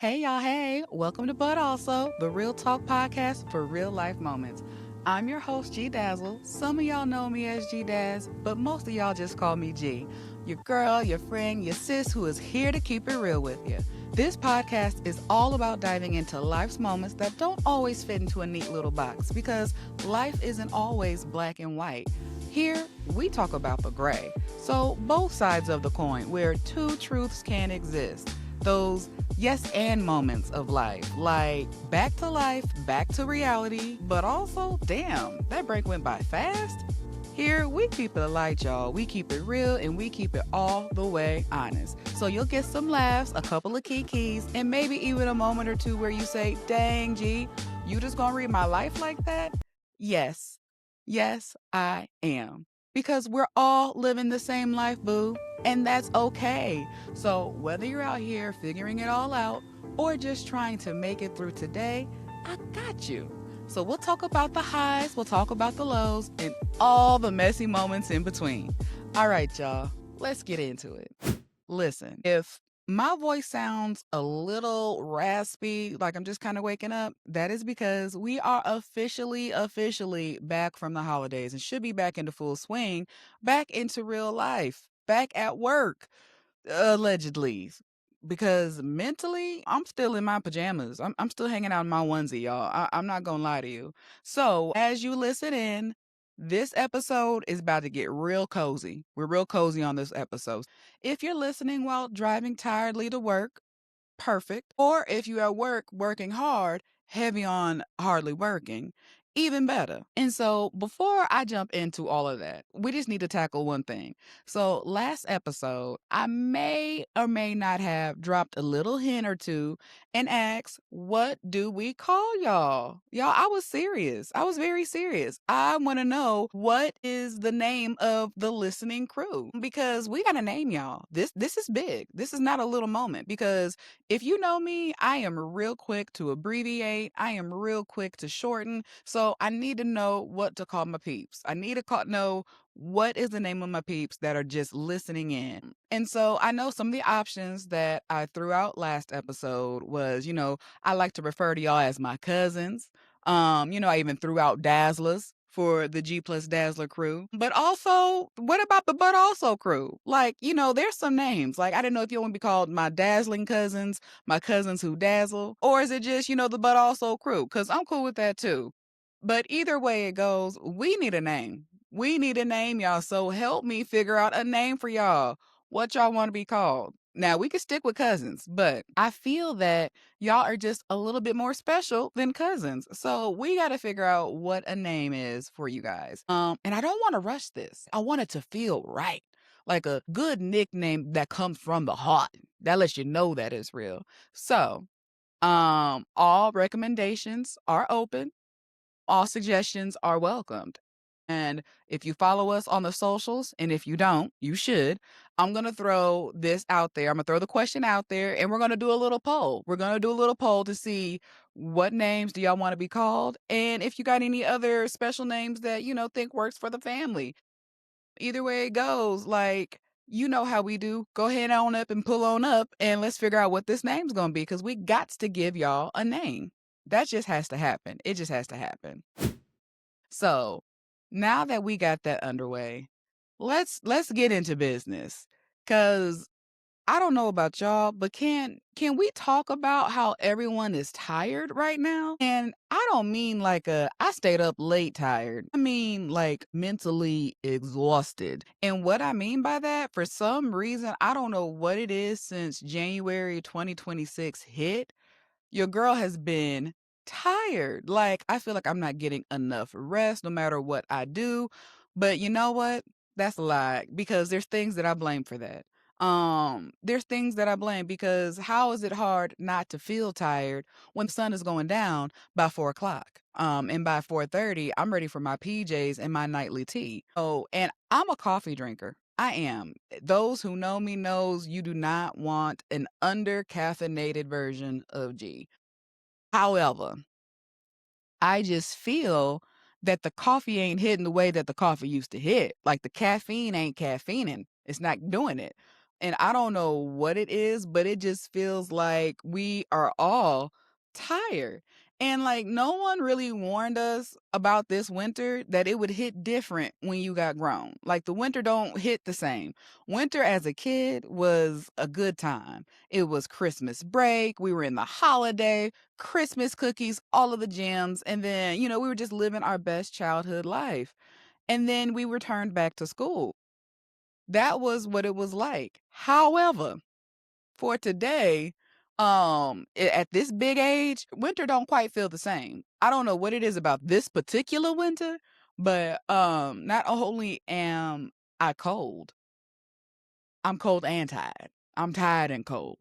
Hey y'all, hey, welcome to But Also, the real talk podcast for real life moments. I'm your host, G Dazzle. Some of y'all know me as G Daz, but most of y'all just call me G. Your girl, your friend, your sis who is here to keep it real with you. This podcast is all about diving into life's moments that don't always fit into a neat little box because life isn't always black and white. Here, we talk about the gray. So, both sides of the coin where two truths can exist. Those yes and moments of life, like back to life, back to reality, but also, damn, that break went by fast. Here, we keep it light, y'all. We keep it real and we keep it all the way honest. So you'll get some laughs, a couple of kikis, and maybe even a moment or two where you say, dang, G, you just gonna read my life like that? Yes. Yes, I am. Because we're all living the same life, boo. And that's okay. So, whether you're out here figuring it all out or just trying to make it through today, I got you. So, we'll talk about the highs, we'll talk about the lows, and all the messy moments in between. All right, y'all, let's get into it. Listen, if my voice sounds a little raspy, like I'm just kind of waking up, that is because we are officially back from the holidays and should be back into full swing, back into real life, back at work, allegedly. Because mentally, I'm still in my pajamas. I'm still hanging out in my onesie, y'all. I'm not going to lie to you. So, as you listen in, this episode is about to get real cozy. We're real cozy on this episode. If you're listening while driving tiredly to work, perfect. Or if you at work working hard, heavy on hardly working, even better. And so before I jump into all of that, we just need to tackle one thing. So last episode, I may or may not have dropped a little hint or two and asked, what do we call y'all? Y'all, I was serious. I was very serious. I want to know what is the name of the listening crew because we got to name y'all. This is big. This is not a little moment because if you know me, I am real quick to abbreviate. I am real quick to shorten. So I need to know what to call my peeps. I need to know what is the name of my peeps that are just listening in. And so I know some of the options that I threw out last episode was, I like to refer to y'all as my cousins. I even threw out Dazzlers for the G plus Dazzler crew. But also, what about the But Also crew? Like, there's some names. Like, I didn't know if you want to be called my dazzling cousins, my cousins who dazzle, or is it just, the But Also crew? Because I'm cool with that too. But either way it goes, we need a name. We need a name, y'all. So help me figure out a name for y'all. What y'all want to be called? Now, we can stick with cousins, but I feel that y'all are just a little bit more special than cousins. So we got to figure out what a name is for you guys. And I don't want to rush this. I want it to feel right. Like a good nickname that comes from the heart. That lets you know that it's real. So, all recommendations are open. All suggestions are welcomed. And if you follow us on the socials, and if you don't, you should, I'm going to throw this out there. I'm going to throw the question out there and we're going to do a little poll. We're going to do a little poll to see what names do y'all want to be called? And if you got any other special names that, think works for the family. Either way it goes, like, you know how we do. Go ahead on up and pull on up and let's figure out what this name's going to be because we got to give y'all a name. That just has to happen. It just has to happen. So now that we got that underway, let's get into business. Cause I don't know about y'all, but can we talk about how everyone is tired right now? And I don't mean like I stayed up late tired. I mean like mentally exhausted. And what I mean by that, for some reason, I don't know what it is since January 2026 hit, your girl has been tired. Like, I feel like I'm not getting enough rest no matter what I do. But you know what? That's a lie because there's things that I blame for that. There's things that I blame because how is it hard not to feel tired when the sun is going down by 4 o'clock? And by 4:30, I'm ready for my PJs and my nightly tea. Oh, and I'm a coffee drinker. I am. Those who know me knows you do not want an under caffeinated version of G. However, I just feel that the coffee ain't hitting the way that the coffee used to hit. Like the caffeine ain't caffeining. It's not doing it. And I don't know what it is, but it just feels like we are all tired. And like no one really warned us about this winter that it would hit different when you got grown. Like the winter don't hit the same. Winter as a kid was a good time. It was Christmas break, we were in the holiday, Christmas cookies, all of the jams, and then, we were just living our best childhood life. And then we returned back to school. That was what it was like. However, for today, at this big age, winter don't quite feel the same. I don't know what it is about this particular winter, but not only am I cold, I'm cold and tired. I'm tired and cold.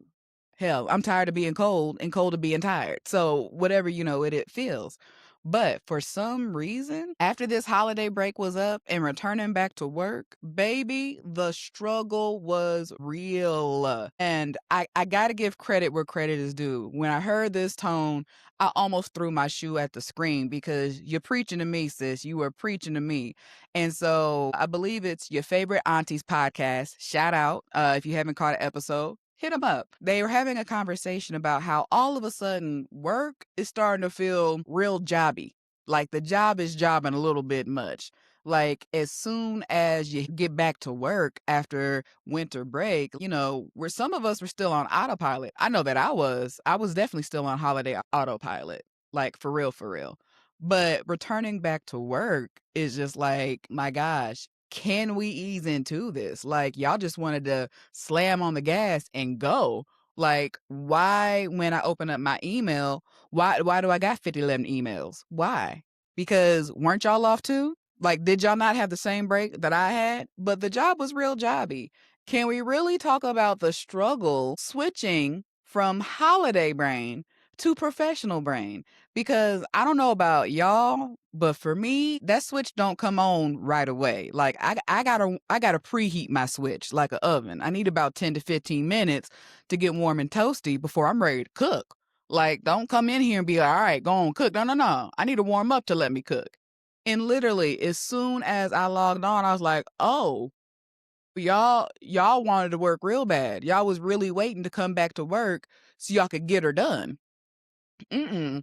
Hell, I'm tired of being cold and cold of being tired. So whatever, it feels. But for some reason, after this holiday break was up and returning back to work, baby, the struggle was real. And I got to give credit where credit is due. When I heard this tone, I almost threw my shoe at the screen because you're preaching to me, sis. You were preaching to me. And so I believe it's your favorite auntie's podcast. Shout out. If you haven't caught an episode, hit them up. They were having a conversation about how all of a sudden work is starting to feel real jobby. Like the job is jobbing a little bit much. Like as soon as you get back to work after winter break, where some of us were still on autopilot. I know that I was. I was definitely still on holiday autopilot. Like for real, for real. But returning back to work is just like, my gosh, can we ease into this? Like, y'all just wanted to slam on the gas and go. Like, why, when I open up my email, why do I got 5011 emails? Why? Because weren't y'all off too? Like, did y'all not have the same break that I had? But the job was real jobby. Can we really talk about the struggle switching from holiday brain to professional brain? Because I don't know about y'all, but for me, that switch don't come on right away. Like I gotta preheat my switch like an oven. I need about 10 to 15 minutes to get warm and toasty before I'm ready to cook. Like, don't come in here and be like, all right, go on, cook. No, no, no. I need to warm up to let me cook. And literally, as soon as I logged on, I was like, oh, y'all wanted to work real bad. Y'all was really waiting to come back to work so y'all could get her done. Mm-mm.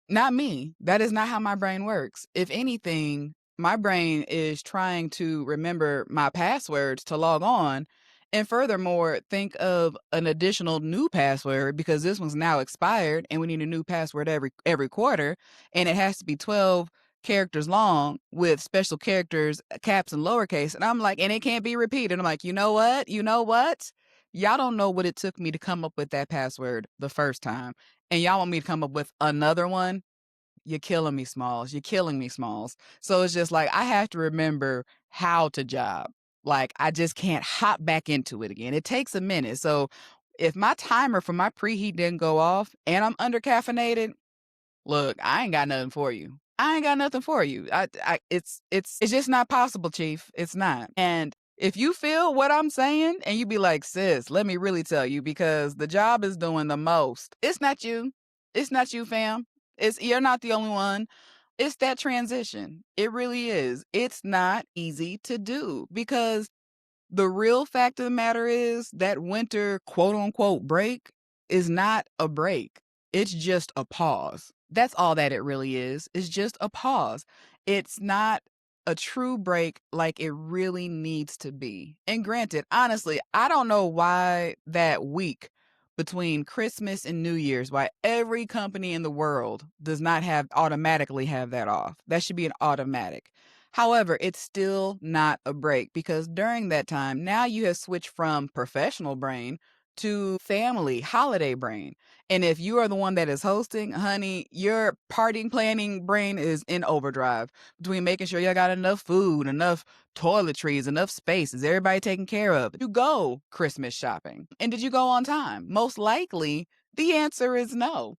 Not me. That is not how my brain works. If anything, my brain is trying to remember my passwords to log on. And furthermore, think of an additional new password because this one's now expired and we need a new password every quarter. And it has to be 12 characters long with special characters, caps and lowercase. And I'm like, and it can't be repeated. I'm like, you know what? You know what? Y'all don't know what it took me to come up with that password the first time. And y'all want me to come up with another one? You're killing me, Smalls. You're killing me, Smalls. So it's just like I have to remember how to job. Like I just can't hop back into it again. It takes a minute. So if my timer for my preheat didn't go off and I'm under caffeinated, look, I ain't got nothing for you. I ain't got nothing for you. It's just not possible, Chief. It's not. And if you feel what I'm saying and you be like, sis, let me really tell you because the job is doing the most. It's not you. It's not you, fam. You're not the only one. It's that transition. It really is. It's not easy to do because the real fact of the matter is that winter quote unquote break is not a break. It's just a pause. That's all that it really is. It's just a pause. It's not a true break like it really needs to be. And granted, honestly, I don't know why that week between Christmas and New Year's, why every company in the world does not automatically have that off. That should be an automatic. However, it's still not a break because during that time, now you have switched from professional brain to family holiday brain. And if you are the one that is hosting, honey, your partying planning brain is in overdrive between making sure y'all got enough food, enough toiletries, enough space. Is everybody taken care of? Did you go Christmas shopping? And did you go on time? Most likely, the answer is no.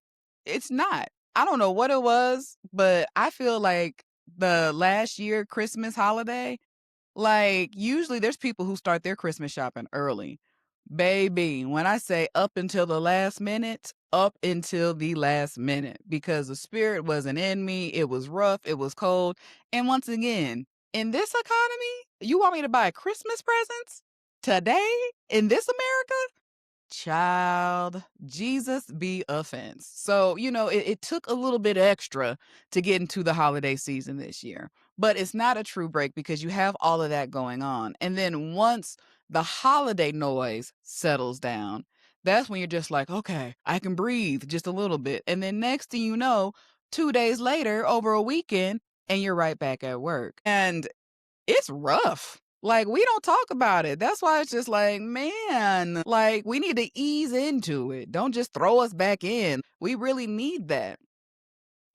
It's not. I don't know what it was, but I feel like the last year Christmas holiday, like usually there's people who start their Christmas shopping early. Baby, when I say up until the last minute, up until the last minute, because the spirit wasn't in me. It was rough. It was cold. And once again, in this economy, you want me to buy Christmas presents today in this America, child, Jesus be offense. So, it took a little bit extra to get into the holiday season this year, but it's not a true break because you have all of that going on. And then once the holiday noise settles down, that's when you're just like, okay, I can breathe just a little bit. And then next thing you know, 2 days later, over a weekend, and you're right back at work. And it's rough. Like, we don't talk about it. That's why it's just like, man, like, we need to ease into it. Don't just throw us back in. We really need that.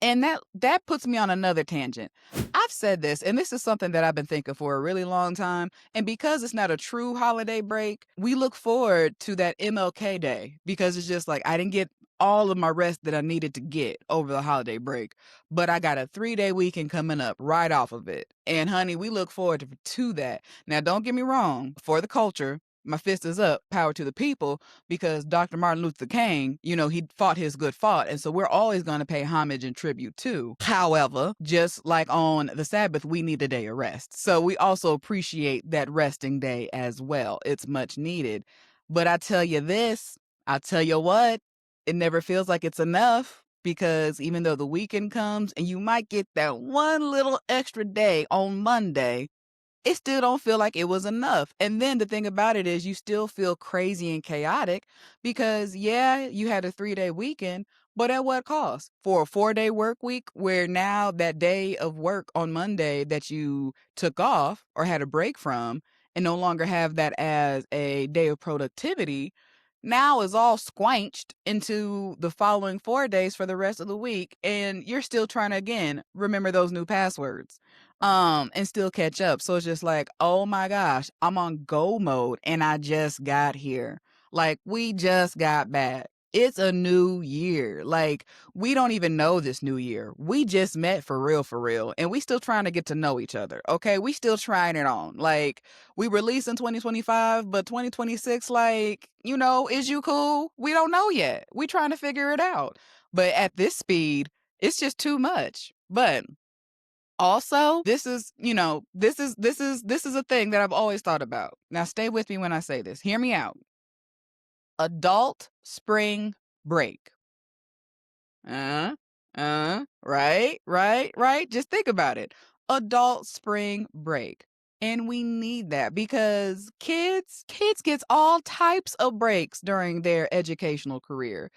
And that puts me on another tangent. I've said this, and this is something that I've been thinking for a really long time. And because it's not a true holiday break, we look forward to that MLK Day because it's just like I didn't get all of my rest that I needed to get over the holiday break, but I got a 3-day weekend coming up right off of it. And honey, we look forward to that. Now, don't get me wrong, for the culture, my fist is up, power to the people, because Dr. Martin Luther King, he fought his good fight. And so we're always going to pay homage and tribute too. However, just like on the Sabbath, we need a day of rest. So we also appreciate that resting day as well. It's much needed. But I tell you this, I tell you what, it never feels like it's enough because even though the weekend comes and you might get that one little extra day on Monday, it still don't feel like it was enough. And then the thing about it is you still feel crazy and chaotic because, yeah, you had a 3-day weekend, but at what cost? For a 4-day work week where now that day of work on Monday that you took off or had a break from and no longer have that as a day of productivity, now is all squanched into the following 4 days for the rest of the week. And you're still trying to, again, remember those new passwords and still catch up. So it's just like, oh my gosh, I'm on go mode and I just got here. Like, we just got back. It's a new year. Like, we don't even know this new year. We just met for real, and we still trying to get to know each other. Okay, we still trying it on. Like, we released in 2025, but 2026, like, is you cool? We don't know yet. We trying to figure it out. But at this speed, it's just too much. But also, this is a thing that I've always thought about. Now, stay with me when I say this. Hear me out. Adult spring break. Right. Just think about it. Adult spring break. And we need that because kids gets all types of breaks during their educational career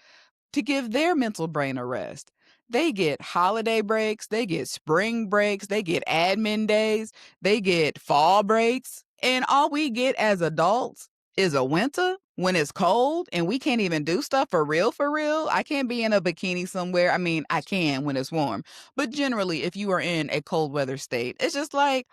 to give their mental brain a rest. They get holiday breaks, they get spring breaks, they get admin days, they get fall breaks. And all we get as adults is a winter when it's cold and we can't even do stuff for real, for real. I can't be in a bikini somewhere. I mean, I can when it's warm. But generally, if you are in a cold weather state, it's just like,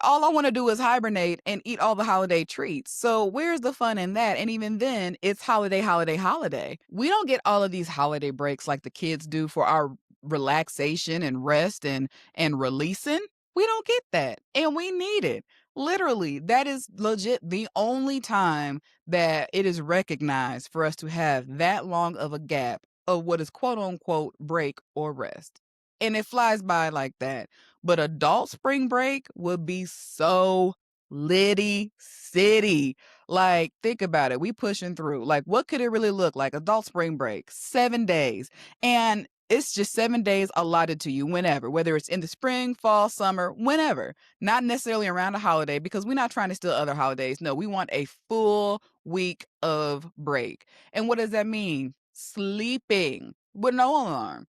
all I want to do is hibernate and eat all the holiday treats. So where's the fun in that? And even then, it's holiday, holiday, holiday. We don't get all of these holiday breaks like the kids do for our relaxation and rest and releasing. We don't get that. And we need it. Literally, that is legit the only time that it is recognized for us to have that long of a gap of what is quote unquote break or rest. And it flies by like that. But adult spring break would be so litty city. Like, think about it. We pushing through. Like, what could it really look like? Adult spring break, 7 days. And it's just 7 days allotted to you whenever, whether it's in the spring, fall, summer, whenever. Not necessarily around a holiday because we're not trying to steal other holidays. No, we want a full week of break. And what does that mean? Sleeping with no alarm.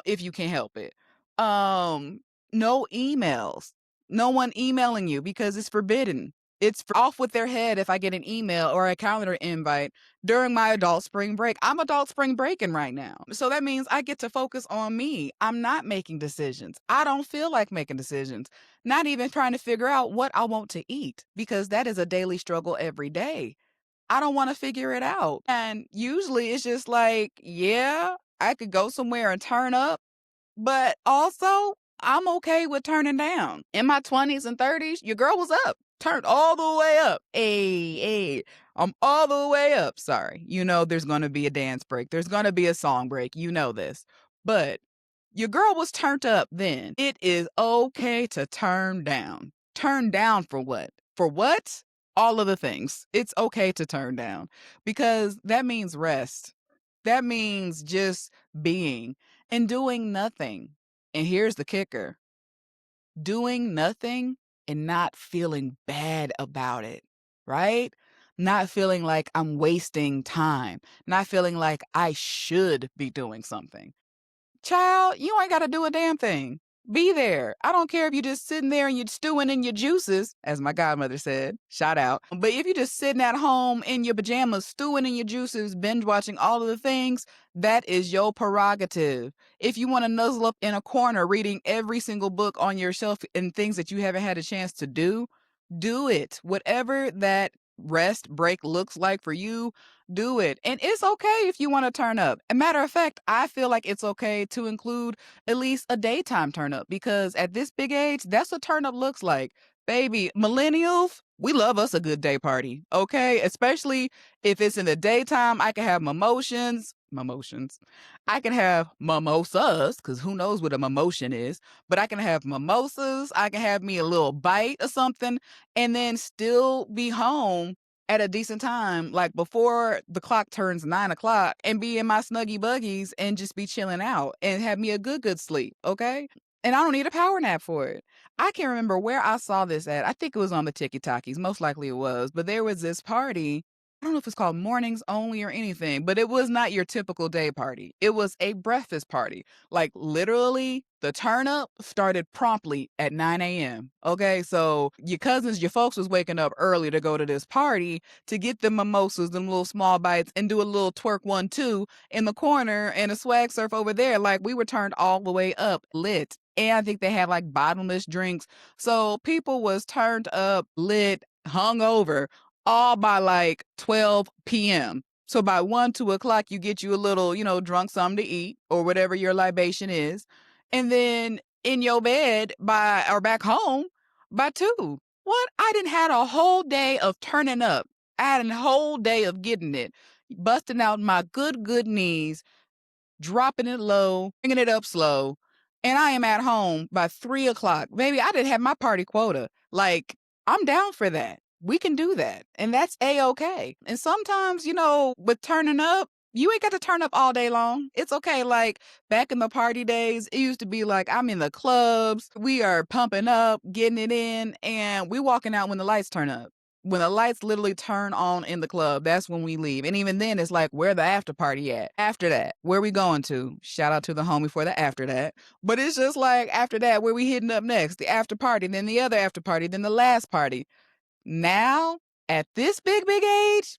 If you can't help it. No emails. No one emailing you because it's forbidden. It's off with their head if I get an email or a calendar invite during my adult spring break. I'm adult spring breaking right now. So that means I get to focus on me. I'm not making decisions. I don't feel like making decisions. Not even trying to figure out what I want to eat because that is a daily struggle every day. I don't want to figure it out. And usually it's just like, yeah, I could go somewhere and turn up, but also I'm okay with turning down. In my 20s and 30s, your girl was up, turned all the way up. Hey, I'm all the way up. Sorry. There's going to be a dance break. There's going to be a song break. You know this. But your girl was turned up then. It is okay to turn down. Turn down for what? For what? all of the things. It's okay to turn down because that means rest. That means just being and doing nothing. And here's the kicker: doing nothing and not feeling bad about it, right? Not feeling like I'm wasting time, not feeling like I should be doing something. Child, you ain't got to do a damn thing. Be there. I don't care if you're just sitting there and you're stewing in your juices, as my godmother said. Shout out. But if you're just sitting at home in your pajamas, stewing in your juices, binge watching all of the things, that is your prerogative. If you want to nuzzle up in a corner reading every single book on your shelf and things that you haven't had a chance to do it. Whatever that rest break looks like for you, do it. And it's okay if you want to turn up. A matter of fact, I feel like it's okay to include at least a daytime turn up because at this big age, that's what turn up looks like. Baby, millennials, we love us a good day party, okay? Especially if it's in the daytime, I can have mimotions. I can have mimosas, because who knows what a mimotion is, but I can have mimosas. I can have me a little bite or something and then still be home at a decent time, like before the clock turns 9 o'clock, and be in my snuggy buggies and just be chilling out and have me a good sleep. Okay. And I don't need a power nap for it. I can't remember where I saw this at. I think it was on the TikTokies. Most likely it was, but there was this party. I don't know if it's called mornings only or anything, but it was not your typical day party. It was a breakfast party. Like literally, the turn up started promptly at 9 a.m. Okay, so your cousins, your folks was waking up early to go to this party to get the mimosas, them little small bites, and do a little twerk 1-2 in the corner and a swag surf over there. Like we were turned all the way up, lit. And I think they had like bottomless drinks. So people was turned up, lit, hungover, all by like 12 p.m. So by 1, 2 o'clock, you get you a little, drunk something to eat or whatever your libation is. And then in your bed or back home by 2. What? I didn't had a whole day of turning up. I had a whole day of getting it, busting out my good knees, dropping it low, bringing it up slow. And I am at home by 3 o'clock. Baby, I didn't have my party quota. Like, I'm down for that. We can do that. And that's A-okay. And sometimes, with turning up, you ain't got to turn up all day long. It's okay. Like back in the party days, it used to be like I'm in the clubs. We are pumping up, getting it in, and we walking out when the lights turn up. When the lights literally turn on in the club, that's when we leave. And even then, it's like, where the after party at? After that, where we going to? Shout out to the homie for the after that. But it's just like, after that, where we hitting up next? The after party, then the other after party, then the last party. Now, at this big age,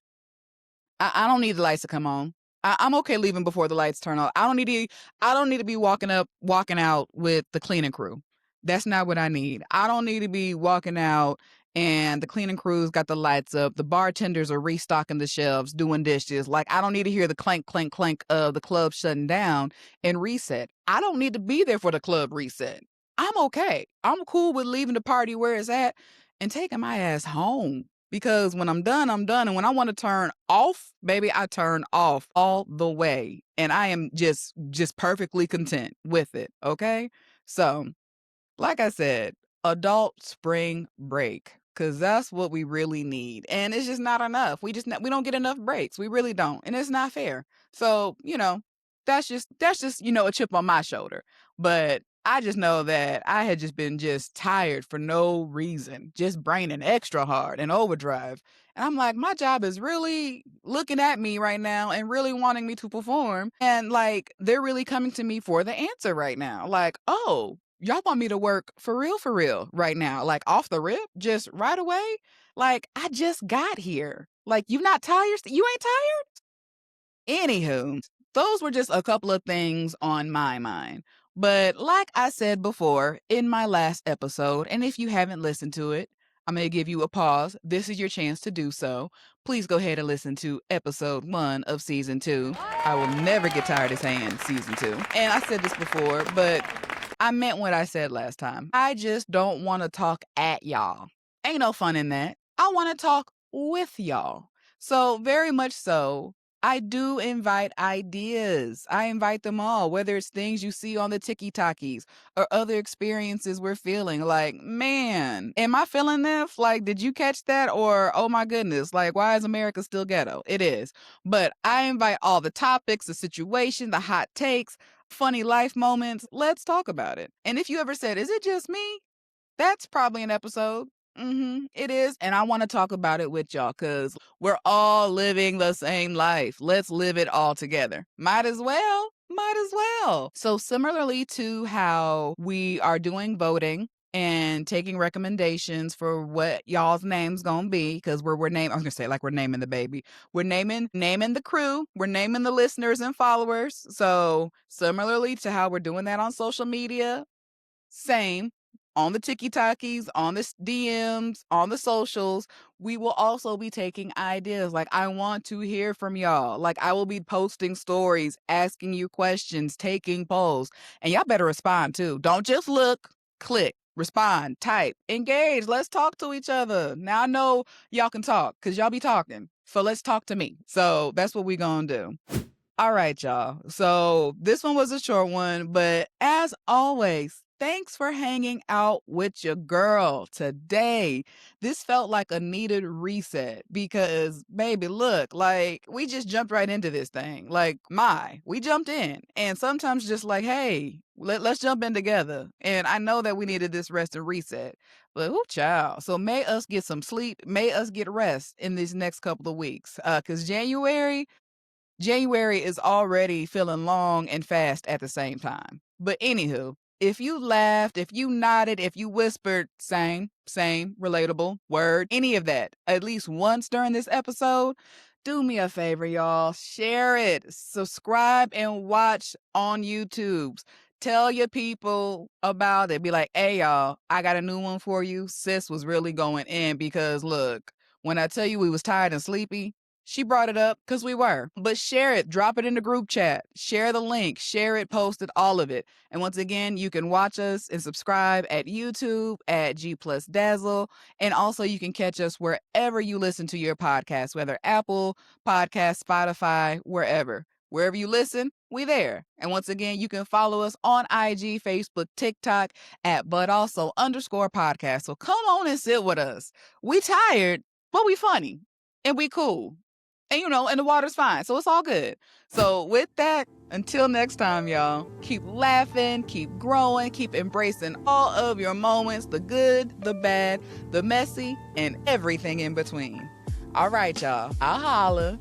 I don't need the lights to come on. I'm okay leaving before the lights turn on. I don't need to be walking out with the cleaning crew. That's not what I need. I don't need to be walking out and the cleaning crew's got the lights up. The bartenders are restocking the shelves, doing dishes. Like, I don't need to hear the clank, clank, clank of the club shutting down and reset. I don't need to be there for the club reset. I'm okay. I'm cool with leaving the party where it's at and taking my ass home. Because when I'm done, I'm done. And when I want to turn off, baby, I turn off all the way. And I am just perfectly content with it. Okay. So, like I said, adult spring break, because that's what we really need. And it's just not enough. We don't get enough breaks. We really don't. And it's not fair. So, that's just, a chip on my shoulder. But I just know that I had just been just tired for no reason, just braining extra hard and overdrive. And I'm like, my job is really looking at me right now and really wanting me to perform. And like, they're really coming to me for the answer right now. Like, oh, y'all want me to work for real right now, like off the rip, just right away? Like, I just got here. Like, you not tired? You ain't tired? Anywho, those were just a couple of things on my mind. But like I said before in my last episode, and if you haven't listened to it, I'm going to give you a pause. This is your chance to do so. Please go ahead and listen to episode 1 of season 2. I will never get tired of saying season 2. And I said this before, but I meant what I said last time. I just don't want to talk at y'all. Ain't no fun in that. I want to talk with y'all. So very much so, I do invite ideas. I invite them all, whether it's things you see on the TikTokies or other experiences we're feeling. Like, man, am I feeling this? Like, did you catch that? Or, oh my goodness, like, why is America still ghetto? It is. But I invite all the topics, the situation, the hot takes, funny life moments. Let's talk about it. And if you ever said, is it just me? That's probably an episode. It is. And I want to talk about it with y'all because we're all living the same life. Let's live it all together. Might as well. Might as well. So, similarly to how we are doing voting and taking recommendations for what y'all's name's gonna be, because we're naming, I was gonna say like we're naming the baby. We're naming the crew, we're naming the listeners and followers. So similarly to how we're doing that on social media, same on the TikTokies, on the DMs, on the socials, we will also be taking ideas. Like, I want to hear from y'all. Like, I will be posting stories, asking you questions, taking polls, and y'all better respond too. Don't just look, click, respond, type, engage. Let's talk to each other. Now I know y'all can talk because y'all be talking. So let's talk to me. So that's what we gonna do. All right, y'all. So this one was a short one, but as always, thanks for hanging out with your girl today. This felt like a needed reset because, baby, look, like we just jumped right into this thing. Like, we jumped in. And sometimes just like, hey, let's jump in together. And I know that we needed this rest and reset. But ooh, child. So may us get some sleep. May us get rest in these next couple of weeks. Because January is already feeling long and fast at the same time. But anywho, if you laughed, if you nodded, if you whispered, same, relatable, word, any of that, at least once during this episode, do me a favor, y'all. Share it, subscribe, and watch on YouTube. Tell your people about it. Be like, hey, y'all, I got a new one for you. Sis was really going in because look, when I tell you we was tired and sleepy, she brought it up because we were. But share it. Drop it in the group chat. Share the link. Share it. Post it. All of it. And once again, you can watch us and subscribe at YouTube at G Plus Dazzle. And also you can catch us wherever you listen to your podcast, whether Apple Podcast, Spotify, wherever. Wherever you listen, we there. And once again, you can follow us on IG, Facebook, TikTok at @ButAlso_podcast. So come on and sit with us. We tired, but we funny. And we cool. And the water's fine. So it's all good. So with that, until next time, y'all, keep laughing, keep growing, keep embracing all of your moments, the good, the bad, the messy, and everything in between. All right, y'all. I'll holla.